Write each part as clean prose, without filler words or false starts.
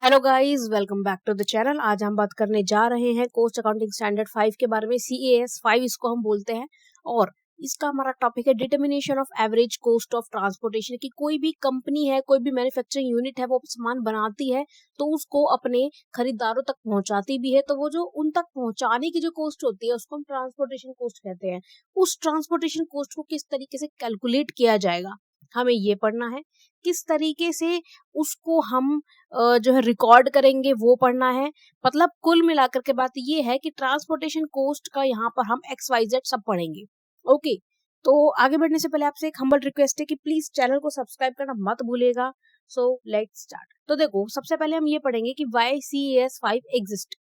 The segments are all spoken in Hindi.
Hello guys, welcome back to the channel. आज हम बात करने जा रहे हैं कोस्ट अकाउंटिंग स्टैंडर्ड 5 के बारे में। CAS 5 इसको हम बोलते हैं और इसका हमारा टॉपिक है determination of average cost of transportation. कि कोई भी कंपनी है, कोई भी मैन्युफैक्चरिंग यूनिट है, वो सामान बनाती है तो उसको अपने खरीदारों तक पहुंचाती भी है, तो वो जो उन तक पहुंचाने की जो कॉस्ट होती है उसको हम ट्रांसपोर्टेशन कॉस्ट कहते हैं। उस ट्रांसपोर्टेशन कॉस्ट को किस तरीके से कैलकुलेट किया जाएगा, हमें ये पढ़ना है। किस तरीके से उसको हम जो है रिकॉर्ड करेंगे वो पढ़ना है। मतलब कुल मिलाकर के बात ये है कि ट्रांसपोर्टेशन कॉस्ट का यहाँ पर हम XYZ सब पढ़ेंगे। ओके, तो आगे बढ़ने से पहले आपसे एक हम्बल रिक्वेस्ट है कि प्लीज चैनल को सब्सक्राइब करना मत भूलिएगा। So let's start. तो देखो, सबसे पहले हम ये पढ़ेंगे कि वाई CAS 5 एग्जिस्ट,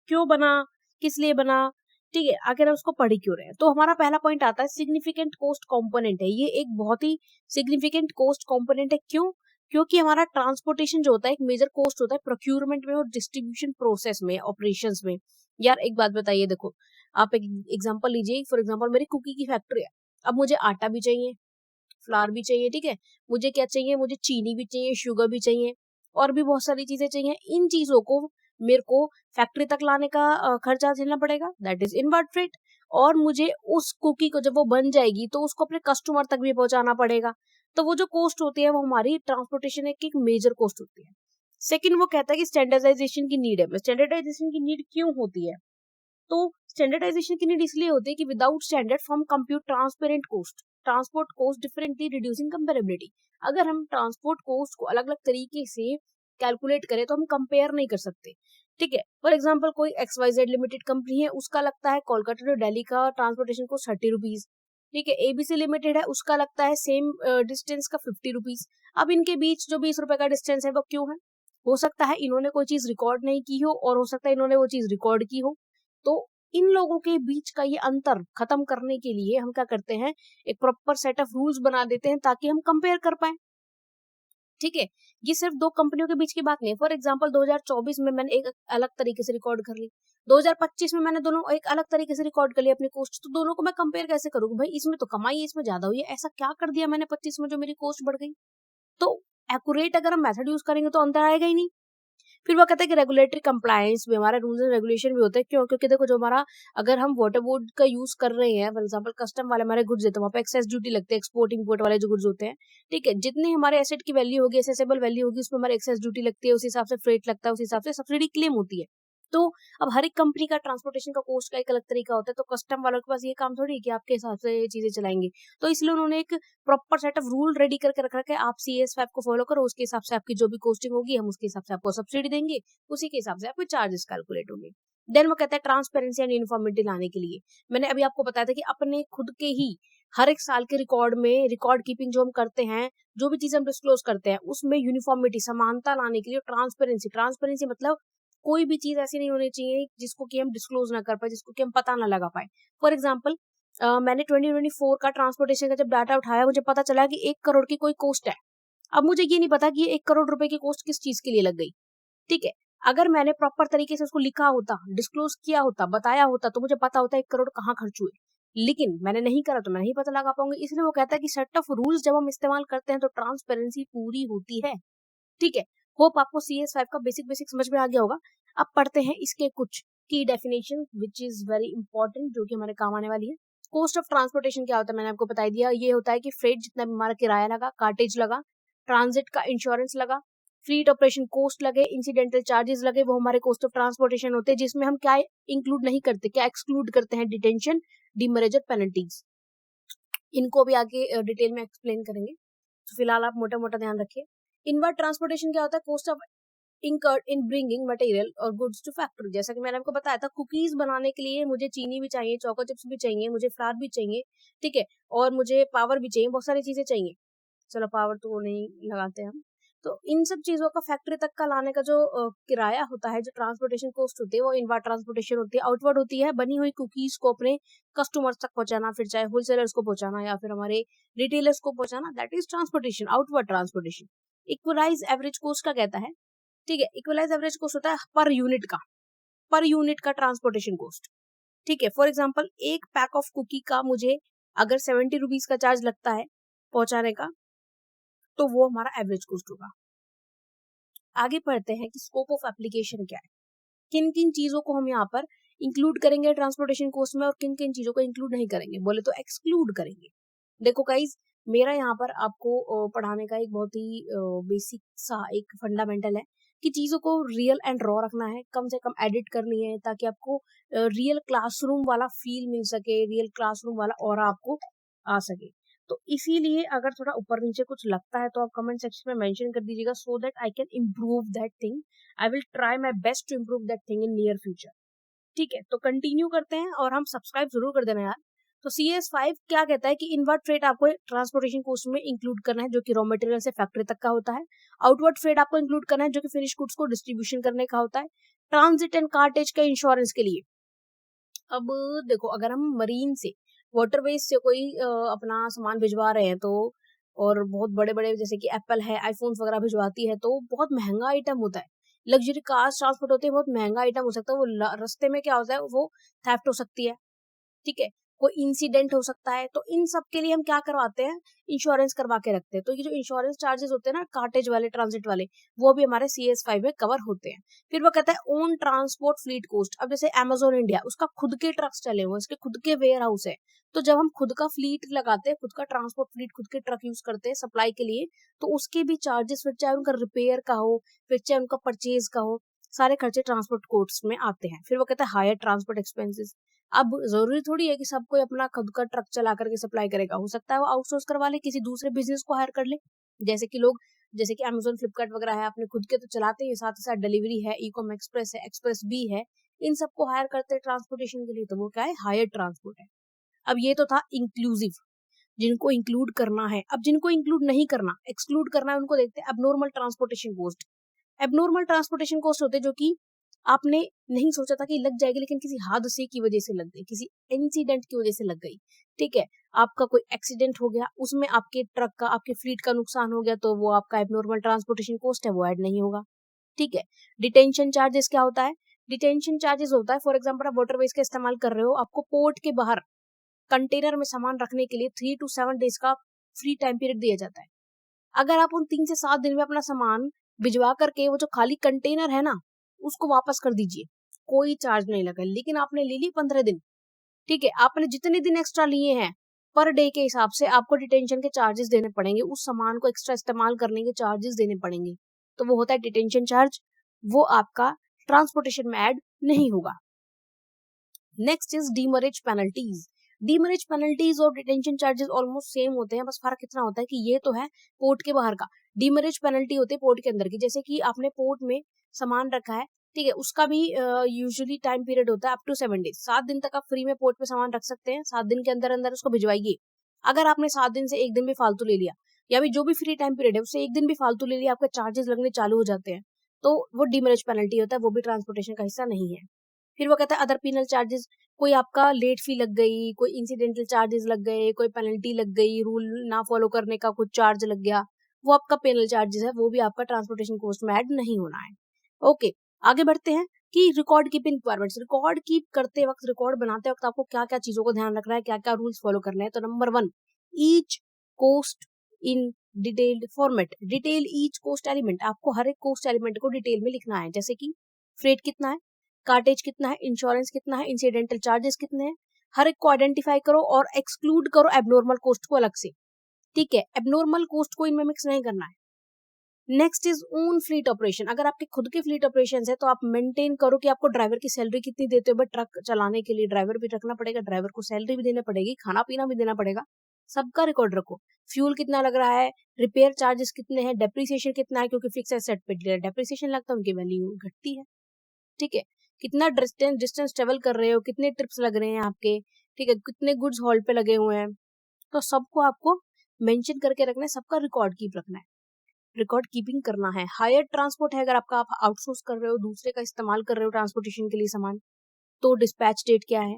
क्यों बना, किस लिए बना। ठीक है, आखिर हम उसको पढ़ ही क्यों रहे हैं। तो हमारा पहला पॉइंट आता है सिग्निफिकेंट कॉस्ट कंपोनेंट है। ये एक बहुत ही सिग्निफिकेंट कॉस्ट कंपोनेंट है। क्यों? क्योंकि हमारा ट्रांसपोर्टेशन जो होता है एक मेजर कॉस्ट होता है प्रोक्यूरमेंट में और डिस्ट्रीब्यूशन प्रोसेस में, ऑपरेशंस में। यार एक बात बताइए, देखो आप एक एग्जांपल लीजिए। फॉर एग्जांपल मेरी कुकी की फैक्ट्री है। अब मुझे आटा भी चाहिए, फ्लावर भी चाहिए, ठीक है, मुझे क्या चाहिए, मुझे चीनी भी चाहिए, शुगर भी चाहिए और भी बहुत सारी चीजें चाहिए। इन चीजों को मेरे को फैक्ट्री तक लाने का खर्चा झेलना पड़ेगा, दैट इज इनवर्ड फ्रेट। और मुझे उस कुकी को जब वो बन जाएगी तो उसको अपने कस्टमर तक भी पहुंचाना पड़ेगा। तो वो जो कॉस्ट होती है वो हमारी ट्रांसपोर्टेशन की एक मेजर कॉस्ट होती है। सेकंड, वो कहता है कि स्टैंडर्डाइजेशन की नीड है। स्टैंडर्डाइजेशन की नीड क्यों होती है? तो स्टैंडर्डाइजेशन की नीड इसलिए होती है कि without standard form compute transparent cost, transport cost differently reducing comparability. अगर हम ट्रांसपोर्ट कॉस्ट को अलग अलग तरीके से कैलकुलेट करें तो हम कंपेयर नहीं कर सकते। ठीक है, फॉर एग्जाम्पल कोई XYZ लिमिटेड कंपनी है, उसका लगता है कोलकाता टू दिल्ली का ट्रांसपोर्टेशन को 30 रुपीज। ठीक है, ABC लिमिटेड है, उसका लगता है सेम डिस्टेंस का 50 रुपीज। अब इनके बीच जो 20 रुपए का डिस्टेंस है वो क्यों है? हो सकता है इन्होंने कोई चीज रिकॉर्ड नहीं की हो और हो सकता है इन्होंने वो चीज रिकॉर्ड की हो। तो इन लोगों के बीच का ये अंतर खत्म करने के लिए हम क्या करते हैं, एक प्रॉपर सेट ऑफ रूल्स बना देते हैं ताकि हम कंपेयर कर पाए। ठीक है, ये सिर्फ दो कंपनियों के बीच की बात नहीं है। फॉर एग्जांपल 2024 में मैंने एक अलग तरीके से रिकॉर्ड कर ली, 2025 में मैंने दोनों एक अलग तरीके से रिकॉर्ड कर लिया अपनी कॉस्ट। तो दोनों को मैं कंपेयर कैसे करूंगा? भाई इसमें तो कमाई है, इसमें ज्यादा हुई है, ऐसा क्या कर दिया मैंने 25 में जो मेरी कॉस्ट बढ़ गई? तो एक्यूरेट अगर हम मेथड यूज करेंगे तो अंतर आएगा ही नहीं। फिर वो कहता है कि रेगुलेटरी कंप्लायंस भी, हमारा रूल्स एंड रेगुलेशन भी होते हैं। क्यों? क्योंकि देखो, जो हमारा अगर हम वाटर बोर्ड का यूज कर रहे हैं, फॉर एग्जांपल कस्टम वाले हमारे गुड्स देते हैं, वहाँ पे एक्सेस ड्यूटी लगती है, एक्सपोर्ट इंपोर्ट वाले जो गुड्स होते हैं। ठीक है, जितने हमारे एसेट की वैल्यू होगी, एसेसेबल वैल्यू होगी, उसमें हमारे एक्सेस ड्यूटी लगती है, उस हिसाब से फ्रेट लगता है, उस हिसाब से सब्सिडी क्लेम होती है। तो अब हर एक कंपनी का ट्रांसपोर्टेशन का कॉस्ट का एक अलग तरीका होता है। तो कस्टम वालों के पास ये काम थोड़ी है कि आपके हिसाब से ये चीजें चलाएंगे। तो इसलिए उन्होंने एक proper set of rule ready करके रख रखा है। आप CAS 5 को फॉलो करो, उसके हिसाब से आपकी जो भी कॉस्टिंग होगी हम उसके हिसाब से आपको सब्सिडी देंगे, उसी के हिसाब से आपके चार्जेस कैलकुलेट होंगे। देन वो कहता है ट्रांसपेरेंसी एंड यूनिफॉर्मिटी लाने के लिए। मैंने अभी आपको बताया था कि अपने खुद के ही हर एक साल के रिकॉर्ड में, रिकॉर्ड कीपिंग जो हम करते हैं, जो भी चीज हम डिस्क्लोज करते हैं, उसमें यूनिफॉर्मिटी, समानता लाने के लिए ट्रांसपेरेंसी। ट्रांसपेरेंसी मतलब कोई भी चीज ऐसी नहीं होनी चाहिए जिसको कि हम डिस्क्लोज ना कर पाए, जिसको कि हम पता ना लगा पाए। फॉर एग्जाम्पल मैंने 2024 का ट्रांसपोर्टेशन का जब डाटा उठाया, मुझे पता चला कि 1 करोड़ की कोई कॉस्ट है। अब मुझे ये नहीं पता कि ये 1 करोड़ रुपए की कॉस्ट किस चीज के लिए लग गई। ठीक है, अगर मैंने प्रॉपर तरीके से उसको लिखा होता, डिस्क्लोज किया होता, बताया होता, तो मुझे पता होता 1 करोड़ कहाँ खर्च हुए। लेकिन मैंने नहीं करा तो मैं नहीं पता लगा पाऊंगी। इसलिए वो कहता है कि सेट ऑफ रूल्स जब हम इस्तेमाल करते हैं तो ट्रांसपेरेंसी पूरी होती है। ठीक है, होप आपको CAS 5 का बेसिक बेसिक समझ में आ गया होगा। अब पढ़ते हैं इसके कुछ की definition which is very important, जो कि हमारे काम आने वाली है। कॉस्ट ऑफ ट्रांसपोर्टेशन क्या होता है, मैंने आपको बता दिया। ये होता है कि फ्रेट जितना भी हमारा किराया लगा, कार्टेज लगा, ट्रांजिट का इंश्योरेंस लगा, फ्लीट ऑपरेशन कॉस्ट लगे, इंसिडेंटल चार्जेस लगे, वो हमारे कॉस्ट ऑफ ट्रांसपोर्टेशन होते हैं। जिसमें हम क्या इंक्लूड नहीं करते, क्या एक्सक्लूड करते हैं? डिटेंशन, डिमरेज और पेनल्टीज। इनको भी आगे डिटेल में एक्सप्लेन करेंगे, तो फिलहाल आप मोटा मोटा ध्यान रखिए। इनवर्ड ट्रांसपोर्टेशन क्या होता है? Cost of incurred in bringing material और goods to factory। जैसा कि मैंने आपको बताया था, कुकीज बनाने के लिए मुझे चीनी भी चाहिए, चोको चिप्स भी चाहिए, मुझे फ्लावर भी चाहिए, ठीक है, और मुझे पावर भी चाहिए, बहुत सारी चीजें चाहिए। चलो पावर तो नहीं लगाते हम। तो इन सब चीजों का फैक्ट्री तक का लाने का जो किराया होता है, जो ट्रांसपोर्टेशन कॉस्ट होती है, वो इनवर्ड ट्रांसपोर्टेशन होती है। आउटवर्ड होती है बनी हुई कुकीज को अपने कस्टमर्स तक पहुंचाना, फिर चाहे होलसेलर्स को पहुंचाना या फिर हमारे रिटेलर्स को पहुंचाना, that is transportation, outward transportation. Equalise average cost का कहता है, ठीक है, इक्वलाइज एवरेज कॉस्ट होता है पर यूनिट का, पर यूनिट का ट्रांसपोर्टेशन कॉस्ट। ठीक है, फॉर एग्जांपल एक पैक ऑफ कुकी का मुझे अगर 70 रुपीज का चार्ज लगता है पहुंचाने का, तो वो हमारा एवरेज कॉस्ट होगा। आगे पढ़ते हैं कि स्कोप ऑफ एप्लीकेशन क्या है, किन किन चीजों को हम यहाँ पर इंक्लूड करेंगे ट्रांसपोर्टेशन कॉस्ट में और किन किन चीजों को इंक्लूड नहीं करेंगे, बोले तो एक्सक्लूड करेंगे। देखो गाइज, मेरा यहाँ पर आपको पढ़ाने का एक बहुत ही बेसिक सा एक फंडामेंटल है कि चीजों को रियल एंड रॉ रखना है, कम से कम एडिट करनी है ताकि आपको रियल क्लासरूम वाला फील मिल सके, रियल क्लासरूम वाला ऑरा आपको आ सके। तो इसीलिए अगर थोड़ा ऊपर नीचे कुछ लगता है तो आप कमेंट सेक्शन में मेंशन कर दीजिएगा, so that I can improve that thing. I will try my best to improve that thing in near future. ठीक है, तो कंटिन्यू करते हैं और हम सब्सक्राइब जरूर कर देना यार। तो CS5 क्या कहता है कि इनवर्ड फ्रेट आपको ट्रांसपोर्टेशन कॉस्ट में इंक्लूड करना है, जो कि रॉ मटेरियल से फैक्ट्री तक का होता है। आउटवर्ड फ्रेट आपको इंक्लूड करना है, जो कि फिनिश गुड्स को डिस्ट्रीब्यूशन करने का होता है। ट्रांजिट एंड कार्टेज का इंश्योरेंस के लिए, अब देखो अगर हम मरीन से वाटरवेज से कोई अपना सामान भिजवा रहे हैं तो, और बहुत बड़े बड़े जैसे कि एप्पल है, आईफोन्स वगैरह भिजवाती है, तो बहुत महंगा आइटम होता है। लग्जरी कार्स ट्रांसपोर्ट होते हैं, बहुत महंगा आइटम हो सकता है, वो रास्ते में क्या होता है, वो थेफ्ट हो सकती है। ठीक है, कोई इंसिडेंट हो सकता है, तो इन सब के लिए हम क्या करवाते हैं, इंश्योरेंस करवा के रखते हैं। तो ये जो इंश्योरेंस चार्जेस होते हैं ना, कार्टेज वाले, ट्रांजिट वाले, वो भी हमारे CS5 में कवर होते हैं। फिर वो कहता है ओन ट्रांसपोर्ट फ्लीट कॉस्ट। अब जैसे अमेजोन इंडिया, उसका खुद के ट्रक्स चले हुए, उसके खुद के वेयर हाउस है, तो जब हम खुद का फ्लीट लगाते हैं, खुद का ट्रांसपोर्ट फ्लीट, खुद के ट्रक यूज करते हैं सप्लाई के लिए, तो उसके भी चार्जेस, फिर चाहे उनका रिपेयर का हो, फिर चाहे उनका परचेज का हो, सारे खर्चे ट्रांसपोर्ट कॉस्ट में आते हैं। फिर वो कहता है हायर ट्रांसपोर्ट एक्सपेंसेस। अब जरूरी थोड़ी है कि सब कोई अपना खुद का ट्रक चला करके सप्लाई करेगा, हो सकता है वो आउटसोर्स करवा ले, किसी दूसरे बिजनेस को हायर कर ले। जैसे कि लोग, जैसे कि अमेजोन, फ्लिपकार्ट वगैरह है, अपने खुद के तो चलाते हैं, साथ ही साथ डिलीवरी है, ई-कॉम एक्सप्रेस है, एक्सप्रेस बी है, इन सबको हायर करते हैं ट्रांसपोर्टेशन के लिए, तो वो क्या है, हायर ट्रांसपोर्ट है। अब ये तो था इंक्लूसिव, जिनको इंक्लूड करना है। अब जिनको इंक्लूड नहीं करना, एक्सक्लूड करना है, उनको देखते हैं abnormal transportation cost. Abnormal transportation cost होते हैं जो कि आपने नहीं सोचा था कि लग जाएगी, लेकिन किसी हादसे की वजह से लग गई, किसी इंसिडेंट की वजह से लग गई। ठीक है, आपका कोई एक्सीडेंट हो गया, उसमें आपके ट्रक का, आपके फ्लीट का नुकसान हो गया, तो वो आपका एबनॉर्मल ट्रांसपोर्टेशन कॉस्ट है, वो ऐड नहीं होगा। ठीक है, डिटेंशन चार्जेस क्या होता है, डिटेंशन चार्जेस होता है, फॉर एग्जाम्पल आप वाटरवेज का इस्तेमाल कर रहे हो, आपको पोर्ट के बाहर कंटेनर में सामान रखने के लिए 3 to 7 डेज का फ्री टाइम पीरियड दिया जाता है। अगर आप उन 3 से 7 दिन में अपना सामान भिजवा करके वो जो खाली कंटेनर है ना, उसको वापस कर दीजिए, कोई चार्ज नहीं लगा। लेकिन आपने ले ली 15 दिन, ठीक है, आपने जितने दिन एक्स्ट्रा लिए हैं, पर डे के हिसाब से आपको डिटेंशन के चार्जेस देने पड़ेंगे, उस सामान को एक्स्ट्रा इस्तेमाल करने के चार्जेस देने पड़ेंगे, तो वो होता है डिटेंशन चार्ज, वो आपका ट्रांसपोर्टेशन में ऐड नहीं होगा। Next is demurrage penalties. Demurrage penalties और डिटेंशन चार्जेस ऑलमोस्ट सेम होते हैं, बस फर्क इतना होता है कि ये तो है पोर्ट के बाहर का, डीमरेज पेनल्टी होती है पोर्ट के अंदर की। जैसे कि आपने पोर्ट में सामान रखा है, ठीक है, उसका भी यूजुअली टाइम पीरियड होता है अप टू 7 डेज। 7 दिन तक आप फ्री में पोर्ट पे सामान रख सकते हैं, 7 दिन के अंदर अंदर उसको भिजवाइए। अगर आपने 7 दिन से 1 दिन भी फालतू ले लिया, या भी जो भी फ्री टाइम पीरियड है उससे 1 दिन भी फालतू ले लिया, आपके चार्जेस लगने चालू हो जाते हैं, तो वो डीमरेज पेनल्टी होता है, वो भी ट्रांसपोर्टेशन का हिस्सा नहीं है। फिर वो कहता है अदर पेनल चार्जेस, कोई आपका लेट फी लग गई, कोई इंसिडेंटल चार्जेस लग गए, कोई पेनल्टी लग गई, रूल ना फॉलो करने का कुछ चार्ज लग गया, वो आपका पेनल चार्जेस है, वो भी आपका ट्रांसपोर्टेशन कॉस्ट में ऐड नहीं होना है। ओके, आगे बढ़ते हैं कि record keeping requirements. Record keep करते वक्त, रिकॉर्ड बनाते वक्त आपको क्या क्या चीजों को ध्यान रखना है, क्या क्या रूल्स फॉलो करने हैं। तो number 1, each cost in detailed format. Detail each cost element, आपको हर एक कॉस्ट एलिमेंट को डिटेल में लिखना है, जैसे कि फ्रेट कितना है, कार्टेज कितना है, इंश्योरेंस कितना है, इंसिडेंटल चार्जेस कितने हैं, हर एक को आइडेंटिफाई करो और एक्सक्लूड करो एबनॉर्मल कॉस्ट को अलग से। ठीक है, एबनॉर्मल कॉस्ट को इनमें मिक्स नहीं करना है। Next is own fleet operation. अगर आपके खुद के फ्लीट ऑपरेशन है तो आप मेंटेन करो कि आपको ड्राइवर की सैलरी कितनी देते हो, बट ट्रक चलाने के लिए ड्राइवर भी रखना पड़ेगा, ड्राइवर को सैलरी भी देनी पड़ेगी, खाना पीना भी देना पड़ेगा, सबका रिकॉर्ड रखो। फ्यूल कितना लग रहा है, रिपेयर चार्जेस कितने हैं, डेप्रिसिएशन कितना है, क्योंकि फिक्स एसेट पे डेप्रिसिएशन लगता है, उनकी वैल्यू घटती है। ठीक है, कितना डिस्टेंस ट्रेवल कर रहे हो, कितने ट्रिप्स लग रहे हैं आपके, ठीक है, कितने गुड्स हॉल्ट पे लगे हुए हैं, तो सबको आपको मेंशन करके रखना है, सबका रिकॉर्ड कीप रखना है, रिकॉर्ड कीपिंग करना है। हायर ट्रांसपोर्ट है, अगर आपका आप आउटसोर्स कर रहे हो, दूसरे का इस्तेमाल कर रहे हो ट्रांसपोर्टेशन के लिए सामान, तो डिस्पैच डेट क्या है,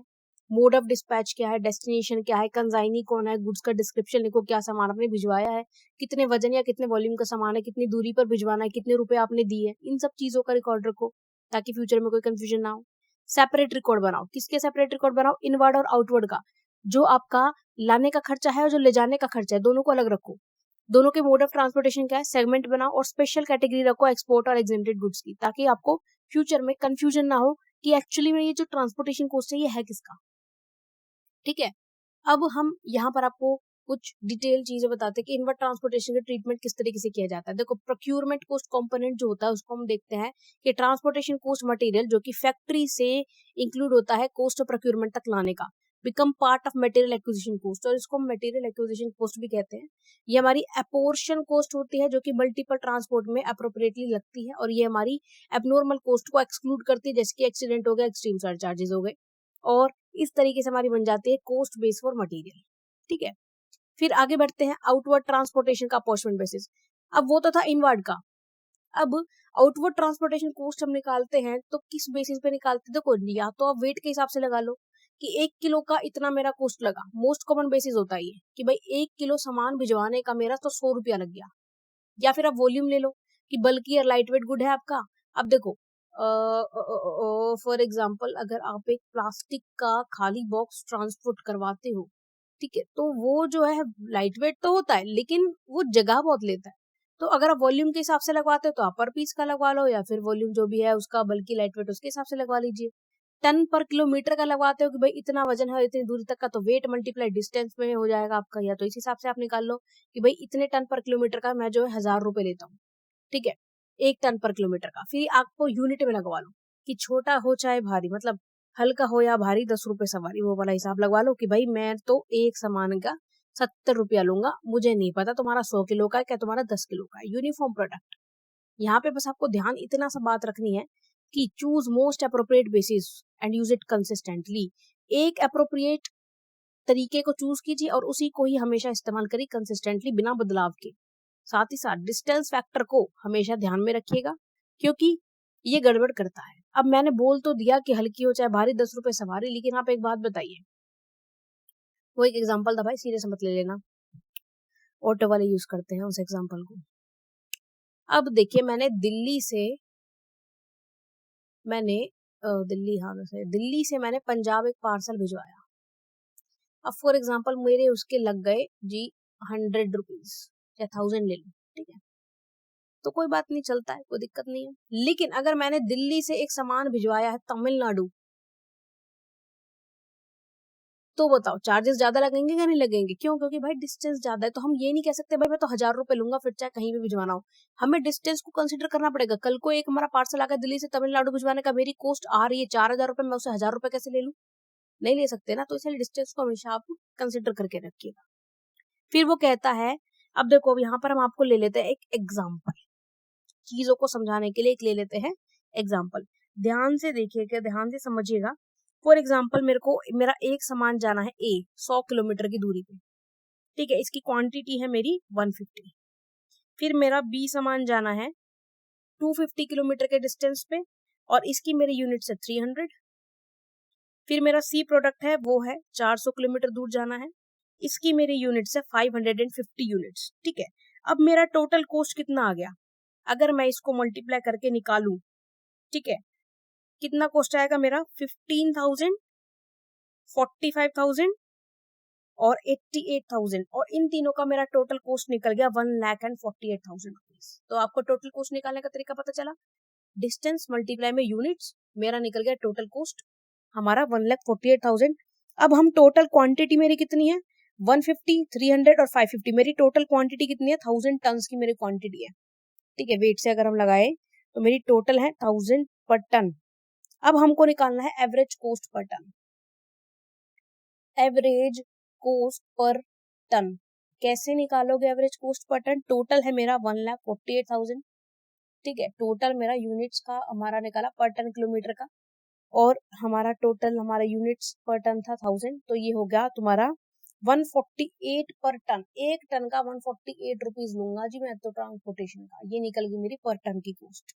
मोड ऑफ डिस्पैच क्या है, डेस्टिनेशन क्या है, कंसाइनी कौन है, गुड्स का डिस्क्रिप्शन लिखो, क्या सामान आपने भिजवाया है, कितने वजन या कितने वॉल्यूम का सामान है, कितनी दूरी पर भिजवाना है, कितने रुपए आपने दिए, इन सब चीजों का रिकॉर्ड रखो ताकि फ्यूचर में कोई कंफ्यूजन ना हो। सेपरेट रिकॉर्ड बनाओ, किसके सेपरेट रिकॉर्ड बनाओ, इनवर्ड और आउटवर्ड का, जो आपका लाने का खर्चा है और जो ले जाने का खर्चा है, दोनों को अलग रखो। दोनों के मोड ऑफ ट्रांसपोर्टेशन क्या है, सेगमेंट बनाओ और स्पेशल कैटेगरी रखो एक्सपोर्ट और एग्जेम्प्टेड गुड्स की, ताकि आपको फ्यूचर में कंफ्यूजन ना हो कि एक्चुअली में ये जो ट्रांसपोर्टेशन कॉस्ट है ये है किसका। ठीक है, अब हम यहाँ पर आपको कुछ डिटेल चीजें बताते हैं कि इनवर्ड ट्रांसपोर्टेशन का ट्रीटमेंट किस तरीके से किया जाता है। देखो, प्रोक्यूरमेंट कॉस्ट कंपोनेंट जो होता है उसको हम देखते हैं कि ट्रांसपोर्टेशन कॉस्ट मटेरियल जो कि फैक्ट्री से इंक्लूड होता है कॉस्ट ऑफ प्रोक्यूरमेंट तक लाने का, become part of material acquisition cost, और इसको हम मटेरियल एक्विजिशन कॉस्ट भी कहते हैं। ये हमारी अपोर्शन कॉस्ट होती है जो कि मल्टीपल ट्रांसपोर्ट में अप्रोप्रिएटली लगती है, और ये हमारी एबनॉर्मल कॉस्ट को एक्सक्लूड करती है, जैसे कि एक्सीडेंट हो गया, एक्सट्रीम सरचार्जेस हो गए, और इस तरीके से हमारी बन जाती है कॉस्ट बेस फॉर मटेरियल। ठीक है, फिर आगे बढ़ते हैं आउटवर्ड ट्रांसपोर्टेशन का अपॉर्चमेंट बेसिस। अब वो तो था इनवर्ड का, अब आउटवर्ड ट्रांसपोर्टेशन कॉस्ट हम निकालते हैं तो किस बेसिस पे निकालते हैं। देखो, या तो आप वेट के हिसाब से लगा लो कि 1 किलो का इतना मेरा कॉस्ट लगा, मोस्ट कॉमन बेसिस होता है ये कि भाई 1 किलो सामान भिजवाने का मेरा तो 100 रुपया लग गया, या फिर आप वॉल्यूम ले लो कि बल्कि या लाइट वेट गुड है आपका। अब देखो, फॉर एग्जाम्पल अगर आप एक प्लास्टिक का खाली बॉक्स ट्रांसपोर्ट करवाते हो, ठीक है, तो वो जो है लाइट वेट तो होता है लेकिन वो जगह बहुत लेता है। तो अगर आप वॉल्यूम के हिसाब से लगवाते हो तो आप पर पीस का लगवा लो, या फिर वॉल्यूम जो भी है उसका बल्कि लाइट वेट उसके हिसाब से लगवा लीजिए। टन पर किलोमीटर का लगवाते हो कि भाई इतना वजन है इतनी दूरी तक का, तो वेट मल्टीप्लाई डिस्टेंस में हो जाएगा आपका, या तो इस हिसाब से आप निकाल लो कि भाई इतने टन पर किलोमीटर का मैं जो है 1000 रुपए लेता हूँ। ठीक है, 1 टन पर किलोमीटर का। फिर आपको यूनिट में लगवा लो कि छोटा हो चाहे भारी, मतलब हल्का हो या भारी 10 रुपए सवारी, वो वाला हिसाब लगवा लो कि भाई मैं तो एक सामान का 70 रुपया लूंगा, मुझे नहीं पता तुम्हारा 100 किलो का है क्या तुम्हारा 10 किलो का है, यूनिफॉर्म प्रोडक्ट। यहाँ पे बस आपको ध्यान इतना सा बात रखनी है कि choose most appropriate basis and use it consistently. एक अप्रोप्रिएट तरीके को चूज कीजिए और उसी को ही हमेशा इस्तेमाल करिए कंसिस्टेंटली, बिना बदलाव के। साथ ही साथ डिस्टेंस फैक्टर को हमेशा ध्यान में रखिएगा, क्योंकि ये गड़बड़ करता है। अब मैंने बोल तो दिया कि हल्की हो चाहे भारी 10 रुपए सवारी, लेकिन आप एक बात बताइए, वो एक एग्जांपल था भाई, सीरियस मत ले लेना, ऑटो वाले यूज करते हैं उस एग्जांपल को। अब देखिए, दिल्ली से मैंने पंजाब एक पार्सल भिजवाया। अब फॉर एग्जाम्पल मेरे उसके लग गए जी 100 रुपीज या 1000 ले लो, ठीक है, तो कोई बात नहीं, चलता है, कोई दिक्कत नहीं है। लेकिन अगर मैंने दिल्ली से एक सामान भिजवाया है तमिलनाडु, तो बताओ चार्जेस ज्यादा लगेंगे या नहीं लगेंगे? क्यों? क्योंकि भाई डिस्टेंस ज्यादा है। तो हम ये नहीं कह सकते भाई मैं तो 1000 रुपए लूंगा फिर चाहे कहीं भी भिजवाना हो, हमें डिस्टेंस को कंसिडर करना पड़ेगा। कल को एक हमारा पार्सल आकर दिल्ली से तमिलनाडु भिजवाने का, मेरी कॉस्ट आ रही है 4000 रुपए, मैं उसे 1000 रुपए कैसे ले लूं? नहीं ले सकते ना, तो इसलिए डिस्टेंस को हमेशा आप कंसिडर करके रखिएगा। फिर वो कहता है, अब देखो, अब यहाँ पर हम आपको ले लेते हैं एक एग्जाम्पल, चीजों को समझाने के लिए एक ले लेते हैं एग्जाम्पल। ध्यान से देखिएगा, ध्यान से समझिएगा। फॉर एग्जाम्पल मेरा एक सामान जाना है ए 100 किलोमीटर की दूरी पे, ठीक है, इसकी क्वांटिटी है मेरी 150। फिर मेरा बी सामान जाना है 250 किलोमीटर के डिस्टेंस पे, और इसकी मेरी यूनिट है 300। फिर मेरा सी प्रोडक्ट है, वो है 400 किलोमीटर दूर जाना है, इसकी मेरी यूनिट्स है 550 यूनिट्स। ठीक है, अब मेरा टोटल कॉस्ट कितना आ गया? अगर मैं इसको मल्टीप्लाई करके निकालूं, ठीक है, कितना कॉस्ट आएगा मेरा? 15,000, 45,000 और 88,000, और इन तीनों का मेरा टोटल कॉस्ट निकल गया 1,48,000 रुपीज। तो आपको टोटल कॉस्ट निकालने का तरीका पता चला, डिस्टेंस मल्टीप्लाई में यूनिट्स, मेरा निकल गया टोटल कॉस्ट हमारा 1,48,000। अब हम टोटल क्वांटिटी मेरी कितनी है? 150, 300 और 550। मेरी टोटल क्वांटिटी कितनी है? 1000 टन की मेरी क्वांटिटी है। ठीक है, वेट से अगर हम लगाए तो मेरी टोटल है 1000 पर टन। अब हमको निकालना है average cost per ton. Average cost per ton कैसे निकालोगे? Average cost per ton, total है मेरा 1,48,000। ठीक है, टोटल मेरा यूनिट्स का हमारा निकाला पर टन किलोमीटर का, और हमारा टोटल हमारा यूनिट्स पर टन था 1000, तो ये हो गया तुम्हारा 148 पर टन। एक टन का 148 रुपीज लूंगा जी मैं तो ट्रांसपोर्टेशन का, ये निकल गई मेरी पर टन की कॉस्ट।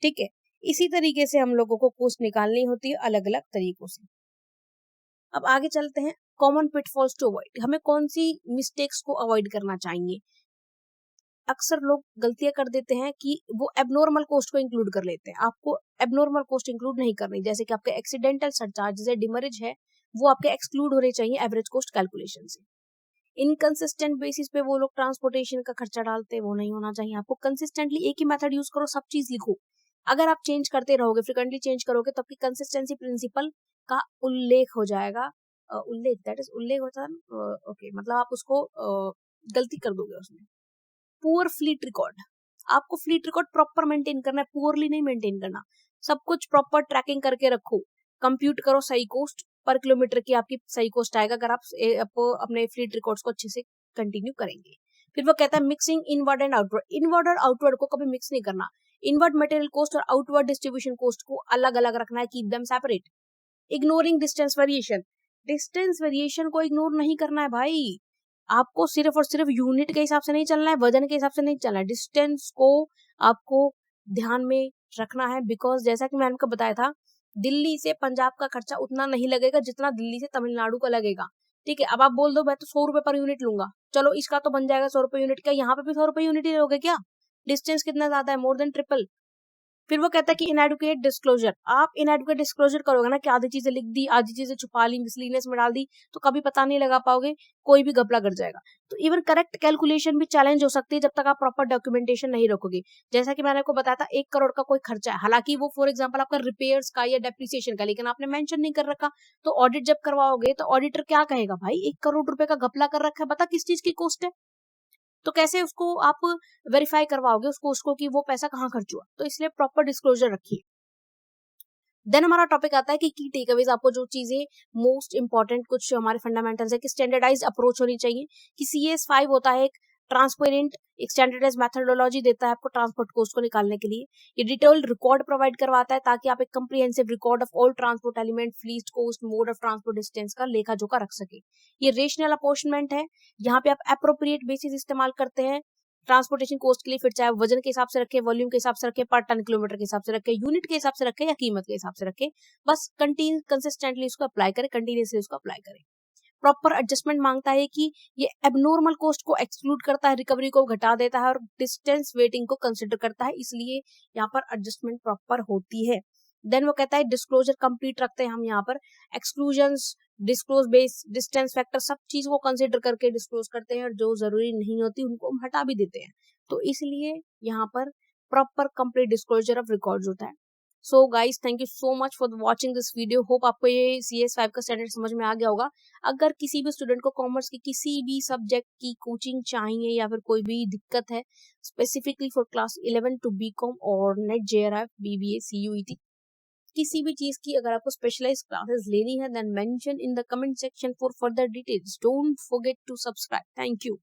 ठीक है, इसी तरीके से हम लोगों को कॉस्ट निकालनी होती है अलग अलग तरीकों से। अब आगे चलते हैं, कॉमन पिटफॉल्स टू अवॉइड, हमें कौन सी मिस्टेक्स को अवॉइड करना चाहिए। अक्सर लोग गलतियां कर देते हैं कि वो एबनॉर्मल कॉस्ट को इंक्लूड कर लेते हैं। आपको एबनॉर्मल कॉस्ट इंक्लूड नहीं करनी, जैसे कि आपके एक्सीडेंटल सरचार्जेस है, डिमरेज है, वो आपके एक्सक्लूड होने चाहिए एवरेज कॉस्ट कैलकुलेशन से। इनकंसिस्टेंट बेसिस पे वो लोग ट्रांसपोर्टेशन का खर्चा डालते हैं, वो नहीं होना चाहिए। आपको कंसिस्टेंटली एक ही मेथड यूज करो, सब चीज लिखो। अगर आप चेंज करते रहोगे, फ्रिक्वेंटली चेंज करोगे, तब की कंसिस्टेंसी प्रिंसिपल का उल्लेख हो जाएगा। उल्लेख, दैट इज उल्लेख होता है, ओके, मतलब आप उसको गलती कर दोगे उसमें। पुअर फ्लीट रिकॉर्ड, आपको फ्लीट रिकॉर्ड प्रॉपर मेंटेन करना है, पुअरली नहीं मेंटेन करना। सब कुछ प्रॉपर ट्रैकिंग करके रखो, कंप्यूट करो सही कोस्ट पर किलोमीटर की, आपकी सही कोस्ट आएगा अगर आप अपने फ्लीट रिकॉर्ड्स को अच्छे से कंटिन्यू करेंगे। फिर वो कहता है mixing inward and outward. Inward और आउटवर्ड को कभी मिक्स नहीं करना। इनवर्ड मटेरियल कोस्ट और आउटवर्ड डिस्ट्रीब्यूशन कोस्ट को अलग अलग रखना है, keep them separate. Ignoring distance variation, distance variation को इग्नोर नहीं करना है भाई। आपको सिर्फ और सिर्फ यूनिट के हिसाब से नहीं चलना है, वजन के हिसाब से नहीं चलना है, डिस्टेंस को आपको ध्यान में रखना है। बिकॉज जैसा कि मैंने आपको बताया था, दिल्ली से पंजाब का खर्चा उतना नहीं लगेगा जितना दिल्ली से तमिलनाडु का लगेगा। ठीक है, अब आप बोल दो मैं तो 100 रुपए पर यूनिट लूंगा, चलो इसका तो बन जाएगा 100 रुपए यूनिट का, यहाँ पे भी 100 रुपए यूनिट ही लोगे क्या? डिस्टेंस कितना ज्यादा है, मोर देन ट्रिपल। फिर वो कहता है कि इनएडुकेट डिस्क्लोजर, आप इनएडुकेट डिस्क्लोजर करोगे ना कि आधी चीजें लिख दी, आधी चीजें छुपा ली, मिसलीनियस में डाल दी, तो कभी पता नहीं लगा पाओगे, कोई भी घपला कर जाएगा। तो इवन करेक्ट कैलकुलेशन भी चैलेंज हो सकती है जब तक आप प्रॉपर डॉक्यूमेंटेशन नहीं रखोगे। जैसा कि मैंने आपको बताया था 1 करोड़ का कोई खर्चा है, हालांकि वो फॉर एग्जाम्पल आपका रिपेयर्स का या डेप्रिसिएशन का, लेकिन आपने मेंशन नहीं कर रखा, तो ऑडिट जब करवाओगे तो ऑडिटर क्या कहेगा, भाई 1 करोड़ रुपए का घपला कर रखा है, बता किस चीज की कॉस्ट है। तो कैसे उसको आप वेरीफाई करवाओगे उसको कि वो पैसा कहाँ खर्च हुआ। तो इसलिए प्रॉपर डिस्क्लोजर रखिए। देन हमारा टॉपिक आता है कि की टेकअवेज, आपको जो चीजें मोस्ट इंपॉर्टेंट कुछ हमारे फंडामेंटल्स है कि स्टैंडर्डाइज अप्रोच होनी चाहिए, कि CS5 होता है एक ट्रांसपेरेंट, एक स्टैंडर्डाइज मेथोडोलॉजी देता है आपको ट्रांसपोर्ट कॉस्ट को निकालने के लिए। ये डिटेल्ड रिकॉर्ड प्रोवाइड करवाता है ताकि आप एक comprehensive record of all transport element, fleet cost, mode of transport, distance का लेखा जोखा रख सके। ये रेशनल अपॉर्शनमेंट है, यहाँ पे आप एप्रोप्रिएट बेसिस इस्तेमाल करते हैं ट्रांसपोर्टेशन कॉस्ट के लिए, फिर चाहे वजन के हिसाब से रखे, वॉल्यूम के हिसाब से रखे, पर टन किलोमीटर के हिसाब से रखे, यूनिट के हिसाब से रखे या कीमत के हिसाब से रखे, बस कंसिस्टेंटली उसको अप्लाई करें, कंटिन्यूसली उसको अप्लाई करें। प्रॉपर एडजस्टमेंट मांगता है कि ये एबनॉर्मल कॉस्ट को एक्सक्लूड करता है, रिकवरी को घटा देता है और डिस्टेंस वेटिंग को कंसिडर करता है, इसलिए यहाँ पर एडजस्टमेंट प्रॉपर होती है। देन वो कहता है डिस्क्लोजर कंप्लीट रखते हैं हम यहाँ पर, exclusions, disclose base, distance factor, सब चीज को कंसिडर करके डिस्क्लोज करते हैं और जो जरूरी नहीं होती उनको हम हटा भी देते हैं। तो इसलिए यहाँ पर proper complete disclosure of records होता है। So guys, thank you so much for watching this video. Hope आपको ये CS5 का स्टैंडर्ड समझ में आ गया होगा। अगर किसी भी स्टूडेंट को कॉमर्स की किसी भी सब्जेक्ट की कोचिंग चाहिए या फिर कोई भी दिक्कत है specifically for class 11 to BCom और नेट JRF BBA CUET, किसी भी चीज की अगर आपको स्पेशलाइज क्लासेस लेनी है, then mention in the comment section for further details. Don't forget to subscribe. Thank you.